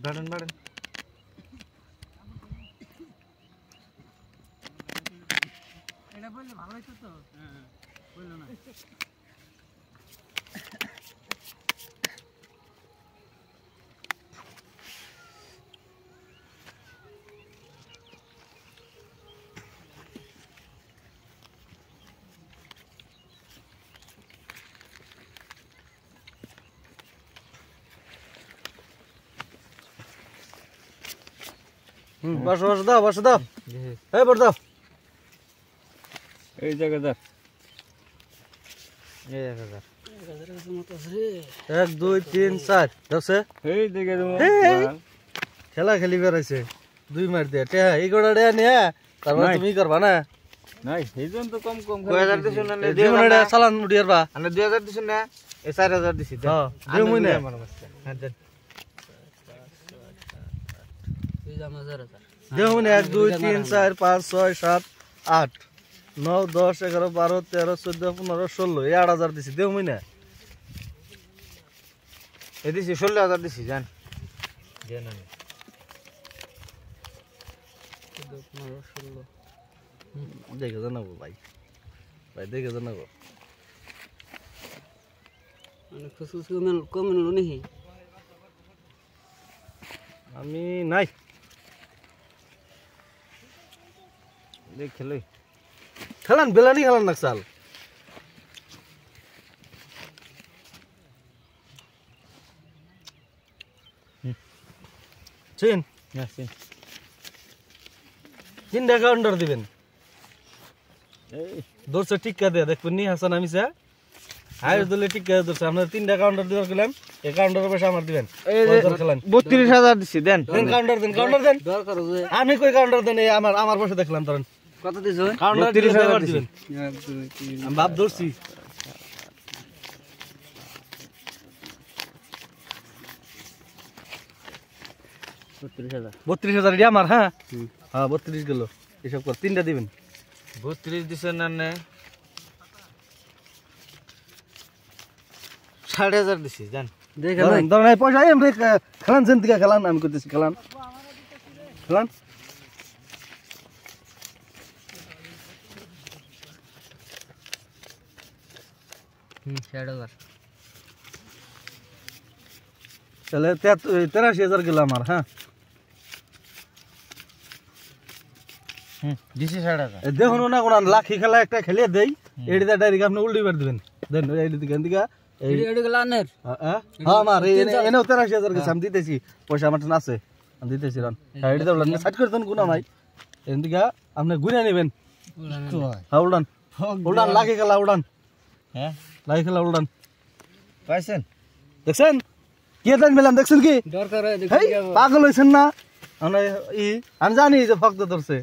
বাড়েন বাড়েন এটা বললে ভালো হইতো তো হ্যাঁ বললো না বস দাও এই বস দাও এই জায়গা দাও এই 1 2 3 4 দছে এই জায়গা দাও খেলা খেলি বেরাইছে 2 মার দে তে এই গোড়া দে নে তারপর তুমি করবা না নাই এইজন তো কম 2000 দিছ না নে জীবনটা চালান উড়িয়ারবা আনে 2000 দিছ না এ 4000 দিছি হ্যাঁ দেও মুই না হ্যাঁ দেন দেও মুই 1 2 3 4 5 6 7 8 9 10 11 12 13 14 15 16 এই 8000 দিছি দেও মুই না এ দিছি 16000 দিছি জান দেন না 16 দেখে জানাবো ভাই দেখে জানাবো মানে খুশখুশ কমেন লো নেহি আমি নাই দেখ খেলে খেলান বেলানি খেলান না চাল চিন নাসিন 3 টাকা অর্ডার দিবেন এই দোরছে টিক্কা দে দেখবেন নি হাসান আমি স্যার আয় দলে টিক্কা দোরছে আপনার 3 টাকা অর্ডার দিবার গেলাম এই কাউন্টারের পয়সা আমার দিবেন এই যে 32000 দিছি দেন দেন কাউন্টার দেন দরকার যে আমি কই কাউন্টার দেন এই আমার পয়সা দেখলাম ধরেন কত দিছো কাউন্টার 32000 দিবেন 1 2 3 আমি বাপ ধরছি 32000 এটা আমার হ্যাঁ হ্যাঁ 32 গেল এসব কর 3টা দিবেন 32 দিছ না নে 4500 দিছি জান দেখে ধরেন এই পয়সা এমনি খেলান জেন্তিকা খেলান আমি কইতেছি খেলান শেয়ার তাহলে 83000 গেল আমার হ্যাঁ দিছি 4500 দেখুন না কোন লাখি খেলা একটা খেলিয়ে দেই এইটা ডাইরেক্ট আপনি উল্টি করে দিবেন দেন এইটা দিকে দিকে এই এডি গলানের হ্যাঁ আমার এনেও 83000 গেছে আমি দিতেছি পয়সা আমার আছে আমি দিতেছি রান এইটা তো সাইড করে দেন গুনা নাই এদিকে আপনি ঘুরে নেবেন হ্যাঁ উড়ান লাখি খেলা উড়ান হ্যাঁ লাখি খেলা উড়ান পাইছেন দেখছেন কি দেন মেলাম দেখছেন কি দরকার পাগল হইছেন না আমি জানি যে ভক্ত ধরছে